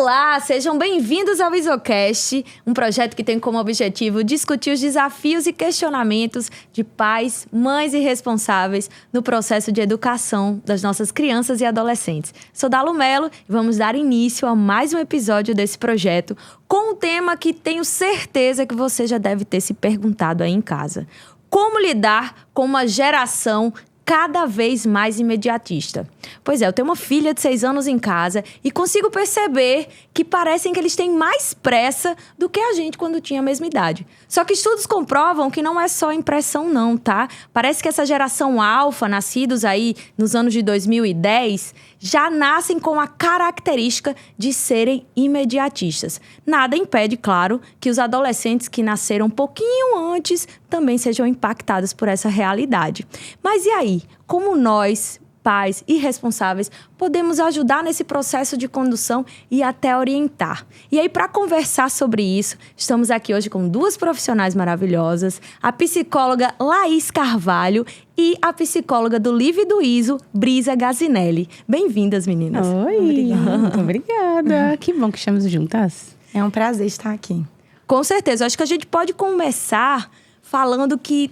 Olá, sejam bem-vindos ao IsoCast, um projeto que tem como objetivo discutir os desafios e questionamentos de pais, mães e responsáveis no processo de educação das nossas crianças e adolescentes. Sou Dalu Melo e vamos dar início a mais um episódio desse projeto com um tema que tenho certeza que você já deve ter se perguntado aí em casa. Como lidar com uma geração cada vez mais imediatista? Pois é, eu tenho uma filha de 6 anos em casa e consigo perceber que parecem que eles têm mais pressa do que a gente quando tinha a mesma idade. Só que estudos comprovam que não é só impressão não, tá? Parece que essa geração alfa, nascidos aí nos anos de 2010, já nascem com a característica de serem imediatistas. Nada impede, claro, que os adolescentes que nasceram um pouquinho antes também sejam impactados por essa realidade. Mas e aí? Como nós, pais e responsáveis, podemos ajudar nesse processo de condução e até orientar? E aí, para conversar sobre isso, estamos aqui hoje com 2 profissionais maravilhosas, a psicóloga Laís Carvalho e a psicóloga do Live do ISO, Brisa Gazinelli. Bem-vindas, meninas. Oi, obrigada. Que bom que estamos juntas. É um prazer estar aqui. Com certeza. Eu acho que a gente pode começar falando que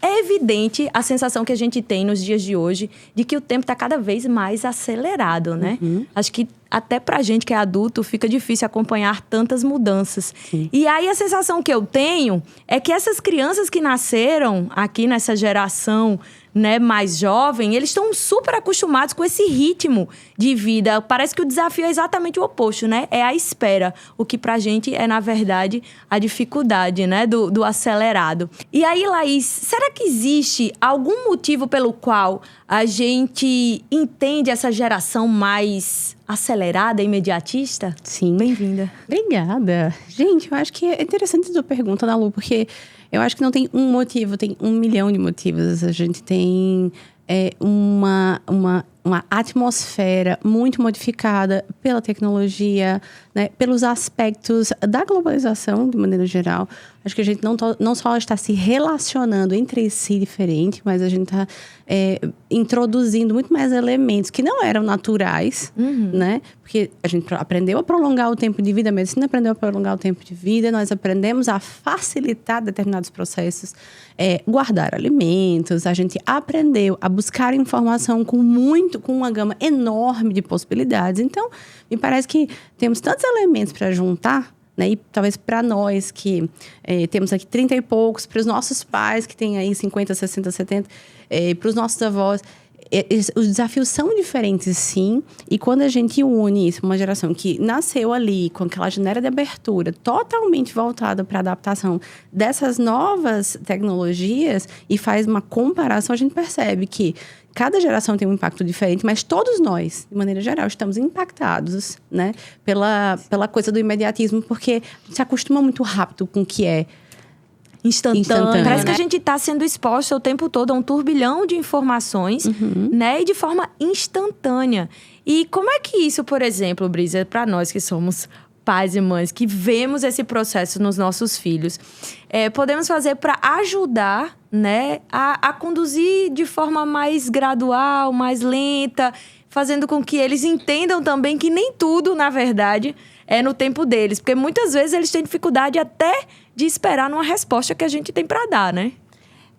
é evidente a sensação que a gente tem nos dias de hoje de que o tempo está cada vez mais acelerado, né? Acho que até pra gente que é adulto fica difícil acompanhar tantas mudanças. Sim. E aí a sensação que eu tenho é que essas crianças que nasceram aqui nessa geração, né, mais jovem, eles estão super acostumados com esse ritmo de vida. Parece que o desafio é exatamente o oposto, né? É a espera. O que pra gente é, na verdade, a dificuldade, né, do acelerado. E aí, Laís, será que existe algum motivo pelo qual a gente entende essa geração mais acelerada, imediatista? Sim. Bem-vinda. Obrigada. Gente, eu acho que é interessante a sua pergunta, Dalu, porque eu acho que não tem um motivo, tem 1 milhão de motivos. A gente tem uma atmosfera muito modificada pela tecnologia, né, pelos aspectos da globalização, de maneira geral. Acho que a gente não só está se relacionando entre si diferente, mas a gente está introduzindo muito mais elementos que não eram naturais, né? Porque a gente aprendeu a prolongar o tempo de vida, a medicina aprendeu a prolongar o tempo de vida, nós aprendemos a facilitar determinados processos, guardar alimentos, a gente aprendeu a buscar informação com uma gama enorme de possibilidades. Então, me parece que temos tantos elementos para juntar, né? E talvez para nós que temos aqui 30 e poucos, para os nossos pais que têm aí 50, 60, 70, para os nossos avós, os desafios são diferentes, sim. E quando a gente une isso, uma geração que nasceu ali com aquela janela de abertura totalmente voltada para a adaptação dessas novas tecnologias e faz uma comparação, a gente percebe que cada geração tem um impacto diferente, mas todos nós, de maneira geral, estamos impactados, né, pela coisa do imediatismo, porque a gente se acostuma muito rápido com o que é instantâneo. Parece que a gente está sendo exposto o tempo todo a um turbilhão de informações, né? E de forma instantânea. E como é que isso, por exemplo, Brisa, para nós que somos pais e mães, que vemos esse processo nos nossos filhos, podemos fazer para ajudar, né, a conduzir de forma mais gradual, mais lenta, fazendo com que eles entendam também que nem tudo, na verdade, é no tempo deles. Porque muitas vezes eles têm dificuldade até de esperar numa resposta que a gente tem para dar, né?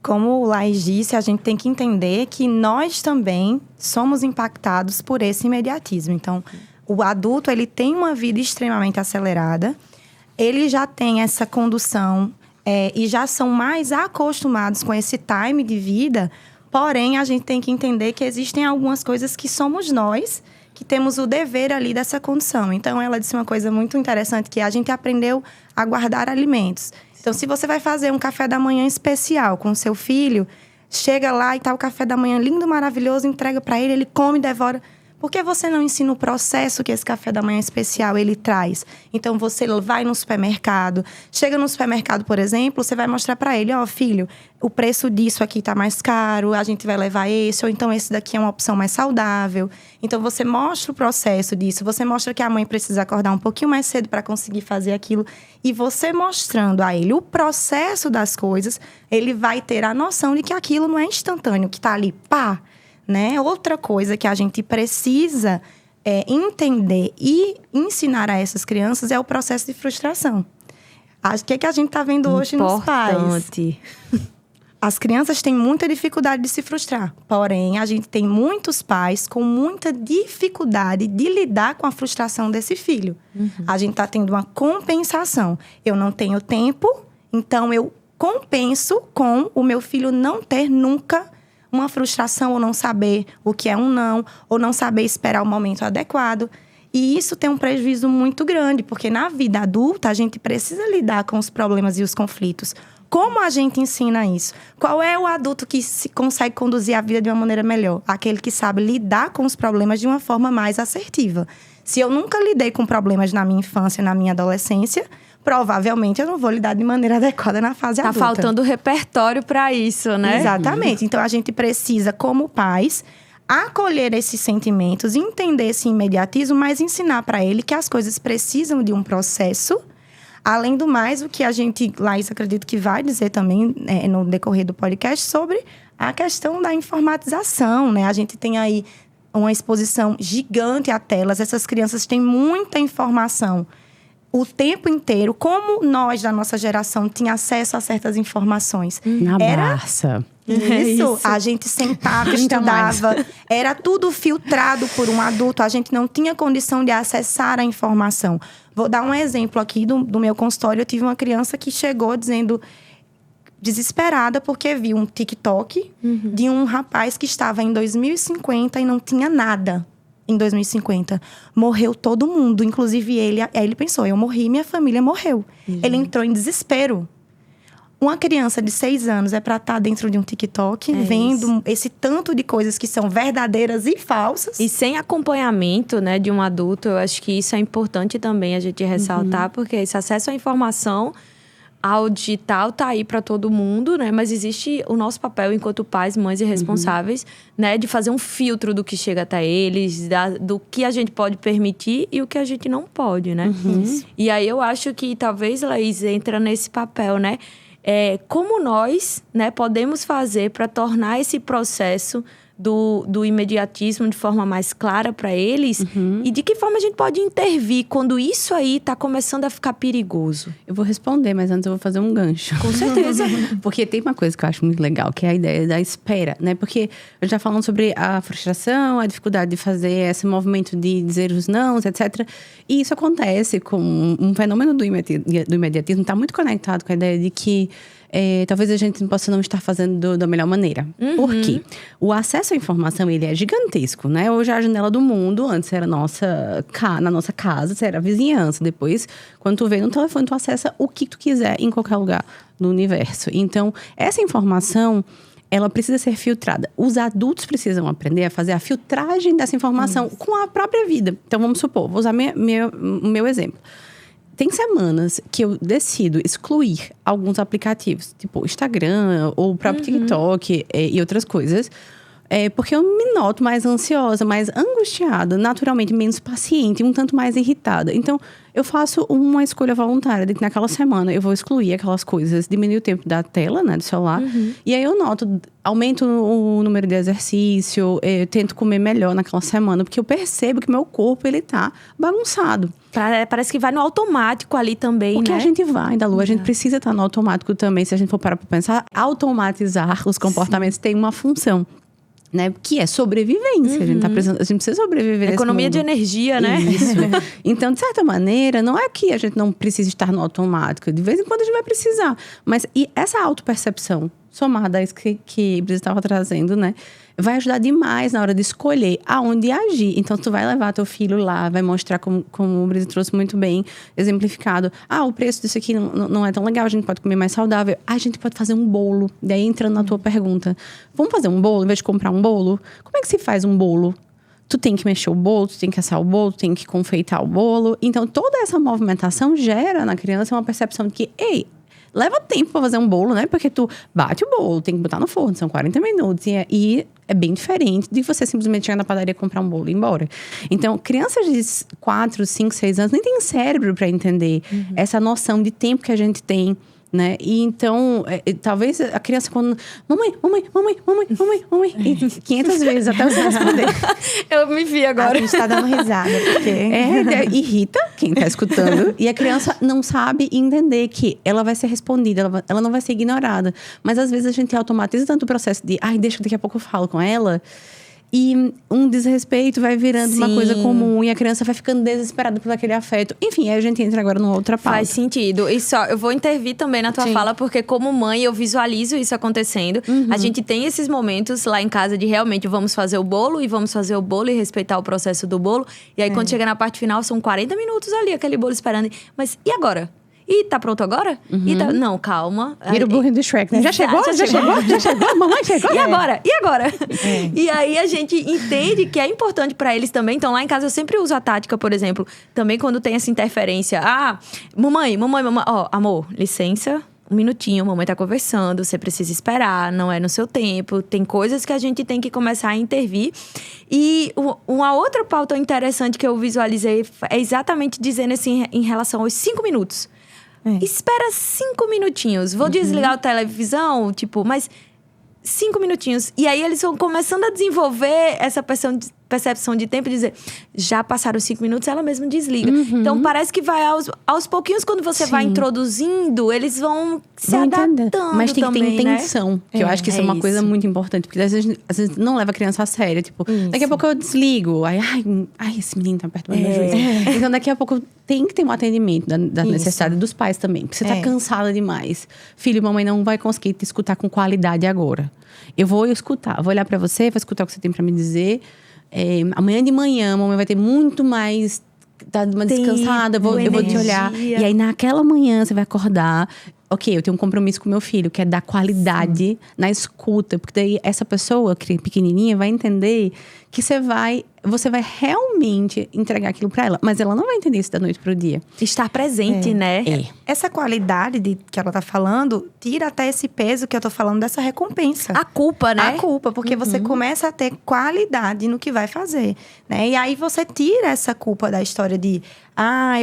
Como o Laís disse, a gente tem que entender que nós também somos impactados por esse imediatismo. Então, o adulto, ele tem uma vida extremamente acelerada, ele já tem essa condução e já são mais acostumados com esse time de vida, porém, a gente tem que entender que existem algumas coisas que somos nós que temos o dever ali dessa condição. Então, ela disse uma coisa muito interessante, que a gente aprendeu a guardar alimentos. Então, se você vai fazer um café da manhã especial com o seu filho, chega lá e tá o café da manhã lindo, maravilhoso, entrega para ele, ele come, devora. Por que você não ensina o processo que esse café da manhã especial ele traz? Então, você vai no supermercado. Chega no supermercado, por exemplo, você vai mostrar para ele, ó, filho, o preço disso aqui tá mais caro, a gente vai levar esse, ou então esse daqui é uma opção mais saudável. Então, você mostra o processo disso, você mostra que a mãe precisa acordar um pouquinho mais cedo para conseguir fazer aquilo. E você mostrando a ele o processo das coisas, ele vai ter a noção de que aquilo não é instantâneo, que tá ali, pá, né? Outra coisa que a gente precisa entender e ensinar a essas crianças é o processo de frustração. O que a gente está vendo hoje nos pais? Importante. As crianças têm muita dificuldade de se frustrar. Porém, a gente tem muitos pais com muita dificuldade de lidar com a frustração desse filho. A gente está tendo uma compensação. Eu não tenho tempo, então eu compenso com o meu filho não ter nunca uma frustração, ou não saber o que é um não, ou não saber esperar o momento adequado. E isso tem um prejuízo muito grande, porque na vida adulta a gente precisa lidar com os problemas e os conflitos. Como a gente ensina isso? Qual é o adulto que consegue conduzir a vida de uma maneira melhor? Aquele que sabe lidar com os problemas de uma forma mais assertiva. Se eu nunca lidei com problemas na minha infância, na minha adolescência, provavelmente eu não vou lidar de maneira adequada na fase adulta. Tá faltando repertório para isso, né? Exatamente. Então, a gente precisa, como pais, acolher esses sentimentos, entender esse imediatismo, mas ensinar para ele que as coisas precisam de um processo. Além do mais, o que a gente, Laís, acredito que vai dizer também no decorrer do podcast sobre a questão da informatização, né? A gente tem aí uma exposição gigante a telas. Essas crianças têm muita informação o tempo inteiro. Como nós, da nossa geração, tinha acesso a certas informações? Na Barça. Isso. A gente sentava, estudava. Era tudo filtrado por um adulto. A gente não tinha condição de acessar a informação. Vou dar um exemplo aqui do meu consultório. Eu tive uma criança que chegou dizendo, desesperada, porque viu um TikTok de um rapaz que estava em 2050 e não tinha nada em 2050. Morreu todo mundo, inclusive ele. Aí ele pensou, eu morri, minha família morreu. Ele entrou em desespero. Uma criança de 6 anos é para estar dentro de um TikTok, vendo esse tanto de coisas que são verdadeiras e falsas. E sem acompanhamento, né, de um adulto, eu acho que isso é importante também a gente ressaltar, porque esse acesso à informação ao digital tá aí para todo mundo, né? Mas existe o nosso papel enquanto pais, mães e responsáveis, né? De fazer um filtro do que chega até eles, do que a gente pode permitir e o que a gente não pode, né? E aí eu acho que talvez, Laís, entra nesse papel, né? Como nós, né, podemos fazer para tornar esse processo do imediatismo de forma mais clara para eles e de que forma a gente pode intervir quando isso aí está começando a ficar perigoso? Eu vou responder, mas antes eu vou fazer um gancho. Com certeza. Porque tem uma coisa que eu acho muito legal, que é a ideia da espera, né? Porque a gente tá falando sobre a frustração, a dificuldade de fazer esse movimento de dizer os nãos, etc. E isso acontece com um fenômeno do imediatismo, está muito conectado com a ideia de que talvez a gente possa não estar fazendo da melhor maneira. Por quê? O acesso à informação, ele é gigantesco, né? Hoje a janela do mundo, antes era na nossa casa, era a vizinhança. Depois, quando tu vê no telefone, tu acessa o que tu quiser em qualquer lugar do universo. Então, essa informação, ela precisa ser filtrada. Os adultos precisam aprender a fazer a filtragem dessa informação com a própria vida. Então, vamos supor, vou usar o meu exemplo. Tem semanas que eu decido excluir alguns aplicativos, tipo Instagram ou o próprio TikTok e outras coisas, porque eu me noto mais ansiosa, mais angustiada, naturalmente menos paciente, um tanto mais irritada. Então, eu faço uma escolha voluntária de que naquela semana eu vou excluir aquelas coisas, diminuir o tempo da tela, né, do celular. E aí eu aumento o número de exercício, tento comer melhor naquela semana, porque eu percebo que meu corpo, ele tá bagunçado. Parece que vai no automático ali também, porque né? A gente vai, Dalu, a gente precisa estar no automático também. Se a gente for parar pra pensar, automatizar os comportamentos tem uma função, né? Que é sobrevivência. A gente precisa sobreviver nesse Economia mundo. de energia, né? Isso. Então, de certa maneira, não é que a gente não precisa estar no automático. De vez em quando a gente vai precisar. Mas e essa autopercepção, somada a isso que Brisa estava trazendo, né? Vai ajudar demais na hora de escolher aonde agir. Então, tu vai levar teu filho lá, vai mostrar como o Brisa trouxe muito bem, exemplificado. O preço disso aqui não é tão legal, a gente pode comer mais saudável. A gente pode fazer um bolo. Daí, entrando na tua pergunta, vamos fazer um bolo em vez de comprar um bolo? Como é que se faz um bolo? Tu tem que mexer o bolo, tu tem que assar o bolo, tu tem que confeitar o bolo. Então, toda essa movimentação gera na criança uma percepção de que, leva tempo pra fazer um bolo, né? Porque tu bate o bolo, tem que botar no forno, são 40 minutos. E é bem diferente de você simplesmente chegar na padaria, comprar um bolo e ir embora. Então, crianças de 4, 5, 6 anos nem têm cérebro para entender essa noção de tempo que a gente tem né? E então, talvez a criança quando... Mamãe, 500 vezes até você responder. Eu me vi agora. A gente tá dando risada, porque... Irrita quem tá escutando. E a criança não sabe entender que ela vai ser respondida, ela não vai ser ignorada. Mas às vezes a gente automatiza tanto o processo de... deixa que daqui a pouco eu falo com ela... E um desrespeito vai virando uma coisa comum. E a criança vai ficando desesperada por aquele afeto. Enfim, aí a gente entra agora numa outra pauta. Faz sentido. E só, eu vou intervir também na tua fala, porque como mãe, eu visualizo isso acontecendo. A gente tem esses momentos lá em casa de realmente vamos fazer o bolo e respeitar o processo do bolo. E aí, quando chega na parte final, são 40 minutos ali, aquele bolo esperando. Mas e agora? E tá pronto agora? Não, calma. Vira o burrinho do Shrek, né? Já chegou? Mamãe chegou? E agora? E aí a gente entende que é importante pra eles também. Então, lá em casa eu sempre uso a tática, por exemplo. Também quando tem essa interferência. Mamãe. Ó, amor, licença. Um minutinho, mamãe tá conversando, você precisa esperar, não é no seu tempo. Tem coisas que a gente tem que começar a intervir. E uma outra pauta interessante que eu visualizei é exatamente dizendo assim, em relação aos 5 minutos. Espera 5 minutinhos. Vou desligar a televisão, mas 5 minutinhos. E aí eles vão começando a desenvolver essa percepção de tempo e dizer, já passaram 5 minutos, ela mesma desliga. Então parece que vai aos pouquinhos, quando você vai introduzindo, eles vão se adaptando. Mas tem também, que ter intenção. Que eu acho que isso é uma coisa muito importante. Porque às vezes não leva a criança a sério. Daqui a pouco eu desligo. Ai, esse menino tá perturbando meu juízo. Então daqui a pouco tem que ter um atendimento da necessidade dos pais também. Porque você tá cansada demais. Filho, mamãe não vai conseguir te escutar com qualidade agora. Eu vou escutar. Vou olhar pra você, vou escutar o que você tem pra me dizer. Amanhã de manhã, a mamãe vai ter muito mais... Tá mais descansada, eu vou te olhar. E aí, naquela manhã, você vai acordar. Ok, eu tenho um compromisso com meu filho, que é dar qualidade na escuta. Porque daí, essa pessoa, pequenininha, vai entender que você vai realmente entregar aquilo pra ela. Mas ela não vai entender isso da noite pro dia. Estar presente, né? Essa qualidade que ela tá falando, tira até esse peso que eu tô falando dessa recompensa. A culpa, né? A culpa, porque você começa a ter qualidade no que vai fazer, né? E aí você tira essa culpa da história de...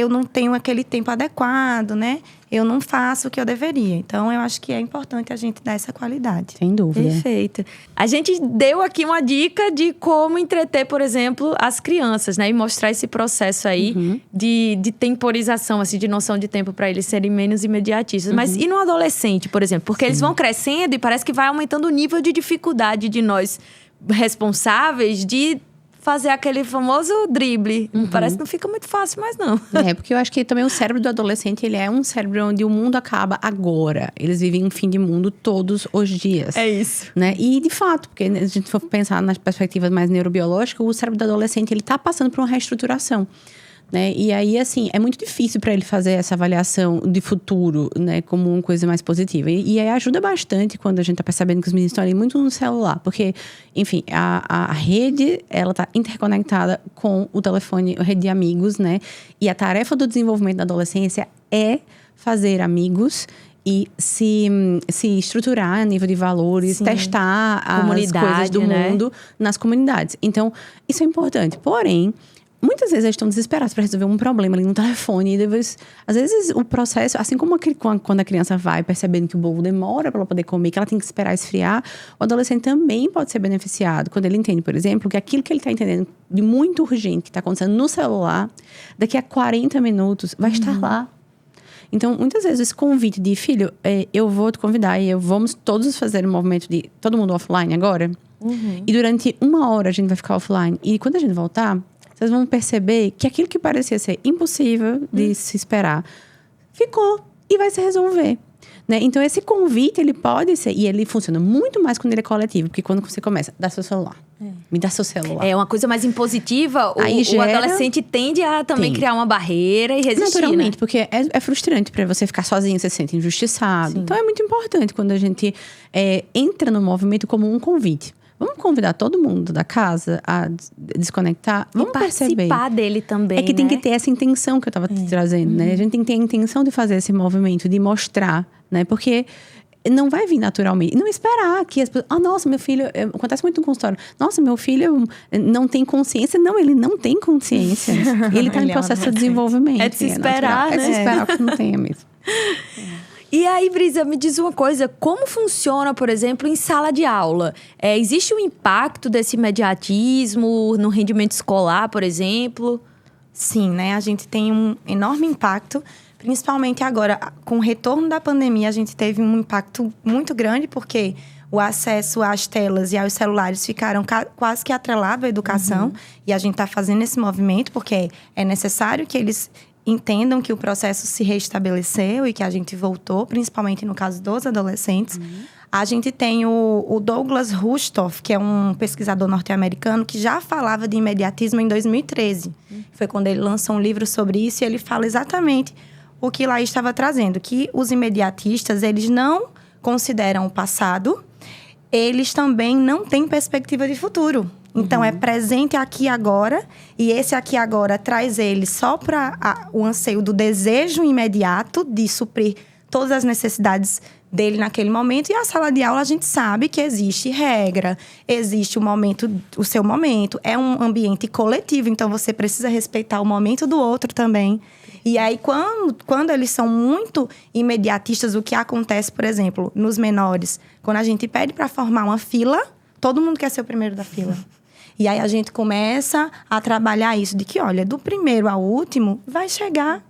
eu não tenho aquele tempo adequado, né? Eu não faço o que eu deveria. Então, eu acho que é importante a gente dar essa qualidade. Sem dúvida. Perfeito. A gente deu aqui uma dica de como entreter, por exemplo, as crianças, né? E mostrar esse processo aí de temporização, assim, de noção de tempo para eles serem menos imediatistas. Mas e no adolescente, por exemplo? Porque eles vão crescendo e parece que vai aumentando o nível de dificuldade de nós responsáveis de fazer aquele famoso drible. Parece que não fica muito fácil mais, não. Porque eu acho que também o cérebro do adolescente, ele é um cérebro onde o mundo acaba agora. Eles vivem um fim de mundo todos os dias. É isso. Né? E, de fato, porque a gente for pensar nas perspectivas mais neurobiológicas, o cérebro do adolescente, ele tá passando por uma reestruturação. Né? E aí, assim, é muito difícil para ele fazer essa avaliação de futuro, né, como uma coisa mais positiva. E aí ajuda bastante quando a gente tá percebendo que os meninos estão ali muito no celular. Porque, enfim, a rede, ela tá interconectada com o telefone, a rede de amigos, né? E a tarefa do desenvolvimento da adolescência é fazer amigos e se estruturar a nível de valores, testar as coisas do mundo nas comunidades. Então, isso é importante. Porém, muitas vezes eles estão desesperados para resolver um problema ali no telefone. E depois, às vezes, o processo... Assim como quando a criança vai percebendo que o bolo demora para ela poder comer, que ela tem que esperar esfriar, o adolescente também pode ser beneficiado. Quando ele entende, por exemplo, que aquilo que ele está entendendo de muito urgente, que está acontecendo no celular, daqui a 40 minutos vai estar lá. Então, muitas vezes, esse convite de... Filho, eu vou te convidar e vamos todos fazer um movimento de... Todo mundo offline agora. E durante 1 hora a gente vai ficar offline. E quando a gente voltar... Vocês vão perceber que aquilo que parecia ser impossível de se esperar, ficou e vai se resolver. Né? Então, esse convite, ele pode ser... E ele funciona muito mais quando ele é coletivo. Porque quando você começa, dá seu celular. Me dá seu celular. É uma coisa mais impositiva. O adolescente tende a também criar uma barreira e resistir, naturalmente, né? porque é frustrante para você ficar sozinho, você se sente injustiçado. Então, é muito importante quando a gente entra no movimento como um convite. Vamos convidar todo mundo da casa a desconectar? Vamos participar dele também, É que tem que ter essa intenção que eu estava te trazendo, né? A gente tem que ter a intenção de fazer esse movimento, de mostrar, né? Porque não vai vir naturalmente. Não esperar que as pessoas... nossa, meu filho... Acontece muito no consultório. Nossa, meu filho não tem consciência. Não, ele não tem consciência. Ele está em processo de desenvolvimento. É de se esperar, né? É de se esperar que não tenha mesmo. E aí, Brisa, me diz uma coisa. Como funciona, por exemplo, em sala de aula? Existe um impacto desse imediatismo no rendimento escolar, por exemplo? Sim, né? A gente tem um enorme impacto, principalmente agora. Com o retorno da pandemia, a gente teve um impacto muito grande, porque o acesso às telas e aos celulares ficaram quase que atrelados à educação. E a gente está fazendo esse movimento, porque é necessário que eles entendam que o processo se restabeleceu e que a gente voltou, principalmente no caso dos adolescentes. A gente tem o Douglas Rushtoff, que é um pesquisador norte-americano, que já falava de imediatismo em 2013. Foi quando ele lançou um livro sobre isso e ele fala exatamente o que Laís estava trazendo, que os imediatistas, eles não consideram o passado, eles também não têm perspectiva de futuro. Então, é presente aqui e agora, e esse aqui e agora traz ele só para o anseio do desejo imediato de suprir todas as necessidades dele naquele momento. E a sala de aula, a gente sabe que existe regra, existe o momento, o seu momento. É um ambiente coletivo, então você precisa respeitar o momento do outro também. E aí, quando eles são muito imediatistas, o que acontece, por exemplo, nos menores, quando a gente pede para formar uma fila, todo mundo quer ser o primeiro da fila. E aí, a gente começa a trabalhar isso, de que, olha, do primeiro ao último, vai chegar.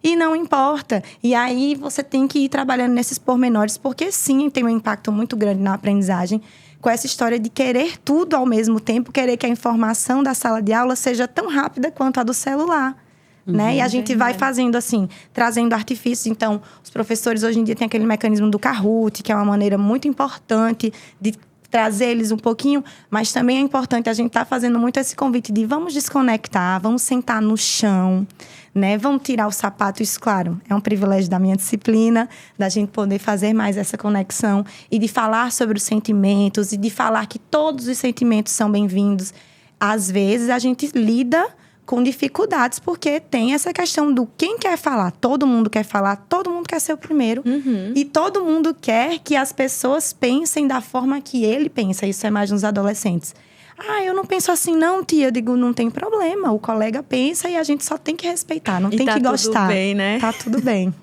E não importa. E aí, você tem que ir trabalhando nesses pormenores, porque sim, tem um impacto muito grande na aprendizagem, com essa história de querer tudo ao mesmo tempo, querer que a informação da sala de aula seja tão rápida quanto a do celular. Né? E a gente vai fazendo assim, trazendo artifícios. Então, os professores hoje em dia têm aquele mecanismo do Kahoot, que é uma maneira muito importante de trazer eles um pouquinho, mas também é importante a gente estar fazendo muito esse convite de vamos desconectar, vamos sentar no chão, né? Vamos tirar o sapato. Isso, claro, é um privilégio da minha disciplina, da gente poder fazer mais essa conexão e de falar sobre os sentimentos e de falar que todos os sentimentos são bem-vindos. Às vezes, a gente lida com dificuldades, porque tem essa questão do quem quer falar. Todo mundo quer falar, todo mundo quer ser o primeiro. E todo mundo quer que as pessoas pensem da forma que ele pensa. Isso é mais nos adolescentes. Ah, eu não penso assim não, tia. Eu digo, não tem problema. O colega pensa e a gente só tem que respeitar, não tem que gostar. Tá tudo bem, né? Tá tudo bem.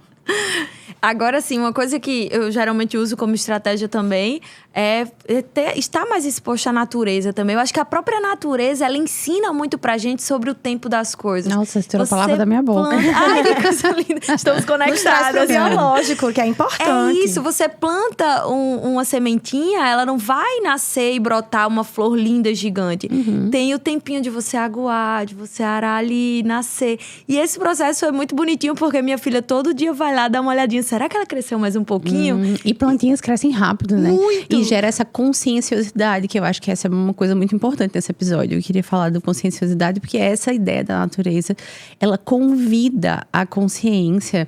Agora, sim, uma coisa que eu geralmente uso como estratégia também é estar mais exposto à natureza também. Eu acho que a própria natureza, ela ensina muito pra gente sobre o tempo das coisas. Nossa, você tirou a palavra da minha boca. Ai, que coisa linda. Estamos conectadas. Biológico, que é importante. É isso, você planta uma sementinha, ela não vai nascer e brotar uma flor linda, gigante. Tem o tempinho de você aguar, de você arar ali, nascer. E esse processo é muito bonitinho, porque minha filha todo dia vai lá dar uma olhadinha. Será que ela cresceu mais um pouquinho? E plantinhas crescem rápido, né? Muito. E gera essa conscienciosidade, que eu acho que essa é uma coisa muito importante nesse episódio. Eu queria falar da conscienciosidade, porque essa ideia da natureza, ela convida a consciência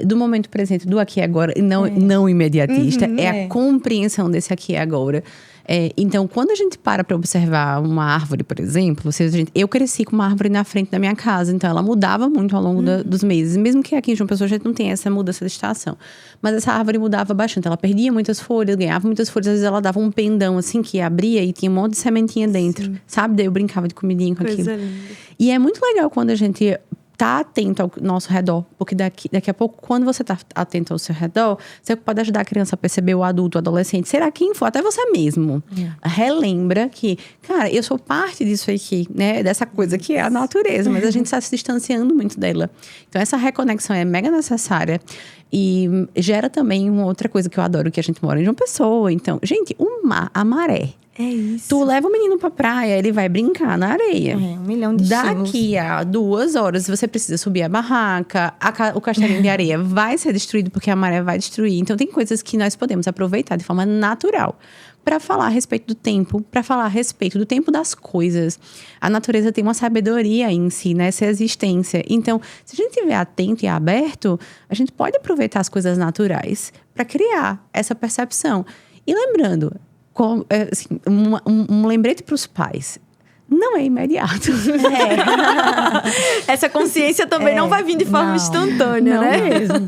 do momento presente, do aqui e agora, e não imediatista. É a compreensão desse aqui e agora. Então, quando a gente para observar uma árvore, por exemplo, eu cresci com uma árvore na frente da minha casa, então ela mudava muito ao longo dos meses. Mesmo que aqui em João Pessoa a gente não tenha essa mudança de estação. Mas essa árvore mudava bastante, ela perdia muitas folhas, ganhava muitas folhas. Às vezes ela dava um pendão assim, que abria e tinha um monte de sementinha dentro, sabe? Daí eu brincava de comidinha com aquilo. Linda. E é muito legal quando a gente tá atento ao nosso redor, porque daqui a pouco, quando você tá atento ao seu redor, você pode ajudar a criança a perceber, o adulto, o adolescente, será quem for, até você mesmo. Relembra que, cara, eu sou parte disso aqui, né, dessa coisa que é a natureza, mas a gente está se distanciando muito dela. Então, essa reconexão é mega necessária e gera também uma outra coisa que eu adoro, que a gente mora em João Pessoa. Então, gente, a maré. É isso. Tu leva o menino pra praia, ele vai brincar na areia. 1 milhão de estímulos. Daqui a 2 horas, você precisa subir a barraca, o castelinho de areia vai ser destruído, porque a maré vai destruir. Então, tem coisas que nós podemos aproveitar de forma natural para falar a respeito do tempo, para falar a respeito do tempo das coisas. A natureza tem uma sabedoria em si, nessa existência. Então, se a gente estiver atento e aberto, a gente pode aproveitar as coisas naturais para criar essa percepção. E lembrando, assim, um lembrete para os pais. Não é imediato. Essa consciência também não vai vir de forma instantânea, não né? Mesmo.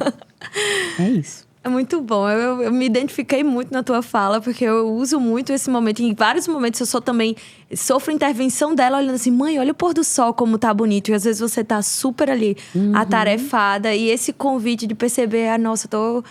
É isso. É muito bom. Eu me identifiquei muito na tua fala, porque eu uso muito esse momento. Em vários momentos eu sofro intervenção dela, olhando assim, mãe, olha o pôr do sol como tá bonito. E às vezes você tá super ali, atarefada. E esse convite de perceber, nossa, eu tô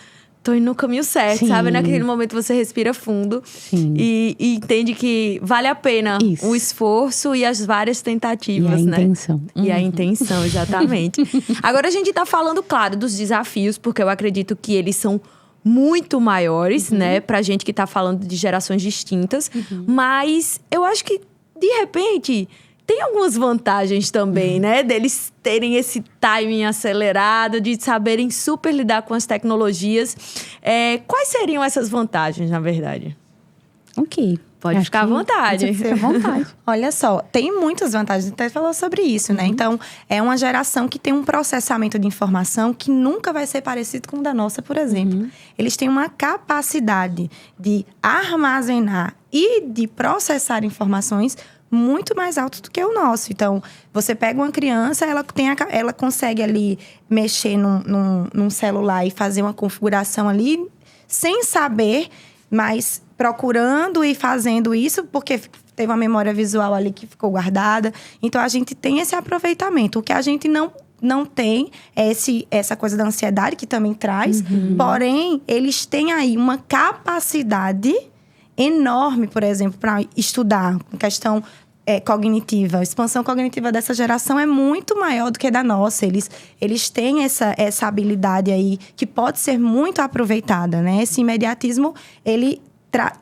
tô indo no caminho certo, Sim. sabe? Naquele momento você respira fundo e entende que vale a pena o esforço e as várias tentativas, né? Intenção. E a intenção, exatamente. Agora a gente tá falando, claro, dos desafios, porque eu acredito que eles são muito maiores, né? Pra gente que tá falando de gerações distintas. Mas eu acho que, de repente, tem algumas vantagens também, né? Deles terem esse timing acelerado, de saberem super lidar com as tecnologias. Quais seriam essas vantagens, na verdade? Ok. Pode ficar à vontade. Fica à vontade. Olha só, tem muitas vantagens, a gente até falou sobre isso, né? Então, é uma geração que tem um processamento de informação que nunca vai ser parecido com o da nossa, por exemplo. Eles têm uma capacidade de armazenar e de processar informações muito mais alto do que o nosso. Então, você pega uma criança, ela consegue ali mexer num celular e fazer uma configuração ali sem saber, mas procurando e fazendo isso, porque teve uma memória visual ali que ficou guardada. Então, a gente tem esse aproveitamento. O que a gente não tem é essa coisa da ansiedade, que também traz. Porém, eles têm aí uma capacidade enorme, por exemplo, para estudar. Questão cognitiva. A expansão cognitiva dessa geração é muito maior do que a da nossa. Eles têm essa habilidade aí que pode ser muito aproveitada, né? Esse imediatismo, ele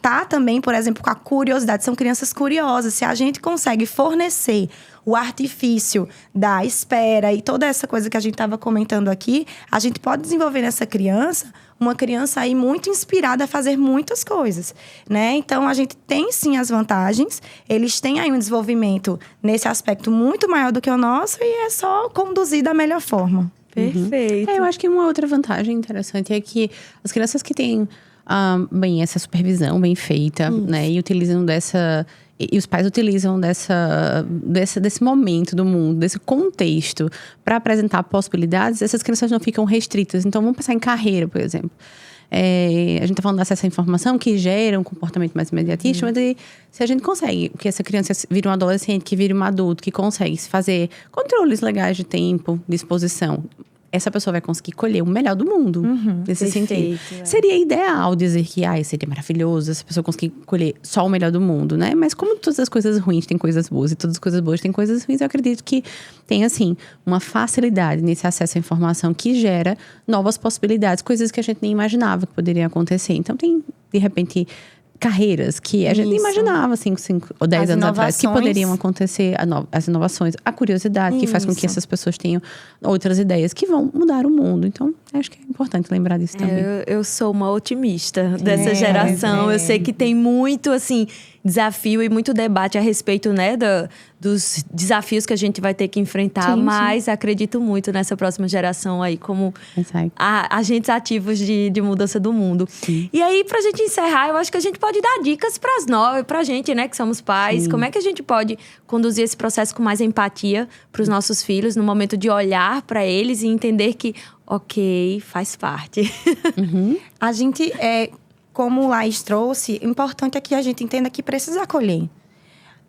tá também, por exemplo, com a curiosidade. São crianças curiosas. Se a gente consegue fornecer o artifício da espera e toda essa coisa que a gente estava comentando aqui, a gente pode desenvolver nessa criança uma criança aí muito inspirada a fazer muitas coisas, né? Então, a gente tem sim as vantagens. Eles têm aí um desenvolvimento nesse aspecto muito maior do que o nosso e é só conduzir da melhor forma. Perfeito. Eu acho que uma outra vantagem interessante é que as crianças que têm essa supervisão bem feita, né? E utilizam e os pais utilizam desse momento do mundo, desse contexto, para apresentar possibilidades, essas crianças não ficam restritas. Então, vamos pensar em carreira, por exemplo. A gente está falando de acesso à informação que gera um comportamento mais imediatista, mas se a gente consegue que essa criança vire um adolescente, que vire um adulto, que consegue fazer controles legais de tempo, de exposição, essa pessoa vai conseguir colher o melhor do mundo, nesse sentido. Seria ideal dizer que seria maravilhoso essa pessoa conseguir colher só o melhor do mundo, né? Mas como todas as coisas ruins têm coisas boas e todas as coisas boas têm coisas ruins, eu acredito que tem, assim, uma facilidade nesse acesso à informação que gera novas possibilidades, coisas que a gente nem imaginava que poderiam acontecer. Então, tem, de repente, carreiras que a gente nem imaginava, 5 ou 10 anos atrás, que poderiam acontecer, as inovações, a curiosidade que faz com que essas pessoas tenham outras ideias que vão mudar o mundo. Então, acho que é importante lembrar disso também. Eu sou uma otimista dessa geração. Eu sei que tem muito, assim, desafio e muito debate a respeito, né, dos desafios que a gente vai ter que enfrentar. Mas acredito muito nessa próxima geração aí, como agentes ativos de mudança do mundo. E aí, pra gente encerrar, eu acho que a gente pode dar dicas pra gente, né, que somos pais. Como é que a gente pode conduzir esse processo com mais empatia pros nossos filhos, no momento de olhar pra eles e entender que, ok, faz parte. A gente, como o Laís trouxe, o importante é que a gente entenda que precisa acolher.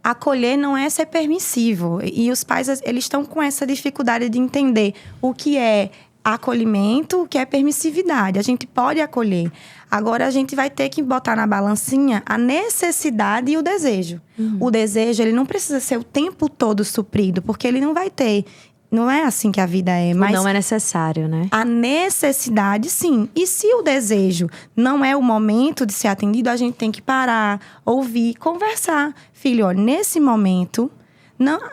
Acolher não é ser permissivo. E os pais, eles estão com essa dificuldade de entender o que é acolhimento, o que é permissividade. A gente pode acolher. Agora, a gente vai ter que botar na balancinha a necessidade e o desejo. O desejo, ele não precisa ser o tempo todo suprido, porque ele não vai ter. Não é assim que a vida é. Mas não é necessário, né? A necessidade, sim. E se o desejo não é o momento de ser atendido, a gente tem que parar, ouvir, conversar. Filho, olha, nesse momento,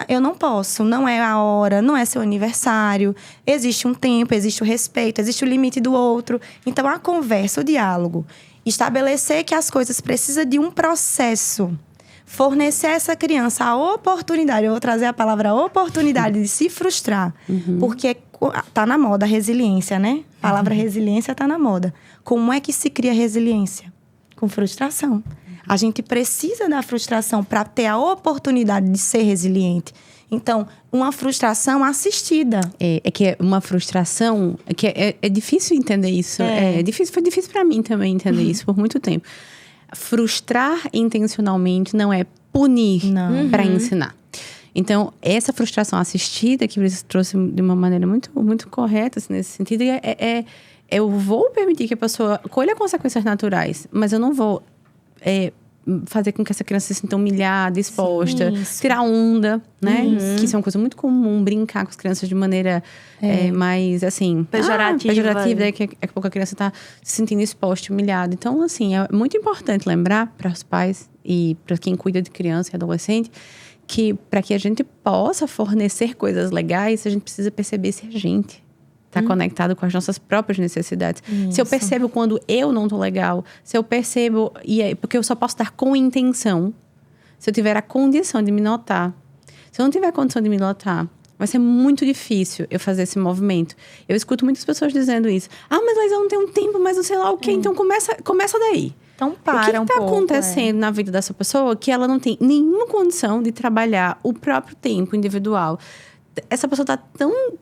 eu não posso. Não é a hora, não é seu aniversário. Existe um tempo, existe o respeito, existe o limite do outro. Então, a conversa, o diálogo. Estabelecer que as coisas precisam de um processo. Fornecer a essa criança a oportunidade, eu vou trazer a palavra oportunidade de se frustrar. Porque tá na moda a resiliência, né? A palavra resiliência tá na moda. Como é que se cria resiliência? Com frustração. A gente precisa da frustração para ter a oportunidade de ser resiliente. Então, uma frustração assistida. É que é uma frustração... É difícil entender isso. Foi difícil para mim também entender isso por muito tempo. Frustrar intencionalmente não é punir para ensinar. Então, essa frustração assistida, que você trouxe de uma maneira muito, muito correta, assim, nesse sentido, eu vou permitir que a pessoa colha consequências naturais, mas eu não vou fazer com que essa criança se sinta humilhada, exposta, tirar onda, né? Que isso é uma coisa muito comum, brincar com as crianças de maneira mais, assim... Pejorativa. Daí que a pouco a criança tá se sentindo exposta, humilhada. Então, assim, é muito importante lembrar para os pais e para quem cuida de criança e adolescente que para que a gente possa fornecer coisas legais, a gente precisa perceber se a gente tá conectado com as nossas próprias necessidades. Isso. Se eu percebo quando eu não tô legal, se eu percebo... porque eu só posso dar com intenção se eu tiver a condição de me notar. Se eu não tiver a condição de me notar, vai ser muito difícil eu fazer esse movimento. Eu escuto muitas pessoas dizendo isso. Mas eu não tenho tempo, mas não sei lá o quê. Então começa daí. Então O que tá acontecendo na vida dessa pessoa que ela não tem nenhuma condição de trabalhar o próprio tempo individual? Essa pessoa tá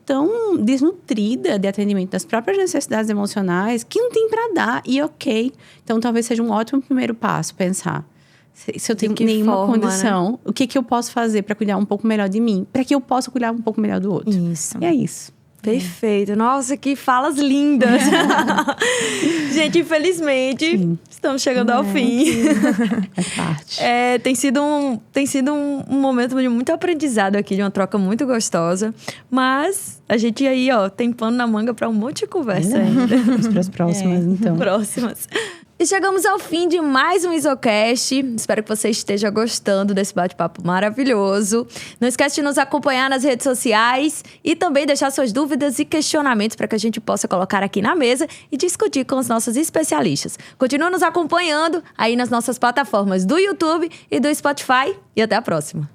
tão desnutrida de atendimento das próprias necessidades emocionais que não tem para dar. E ok. Então, talvez seja um ótimo primeiro passo pensar. Se eu tenho nenhuma condição, né? O que eu posso fazer para cuidar um pouco melhor de mim? Para que eu possa cuidar um pouco melhor do outro. Isso. E é isso. Perfeito. Nossa, que falas lindas. Gente, infelizmente, estamos chegando ao fim. Faz parte. Tem sido um momento de muito aprendizado aqui, de uma troca muito gostosa. Mas a gente aí, tem pano na manga para um monte de conversa ainda. Vamos para as próximas, então. Próximas. E chegamos ao fim de mais um IsoCast. Espero que você esteja gostando desse bate-papo maravilhoso. Não esquece de nos acompanhar nas redes sociais e também deixar suas dúvidas e questionamentos para que a gente possa colocar aqui na mesa e discutir com os nossos especialistas. Continue nos acompanhando aí nas nossas plataformas do YouTube e do Spotify. E até a próxima.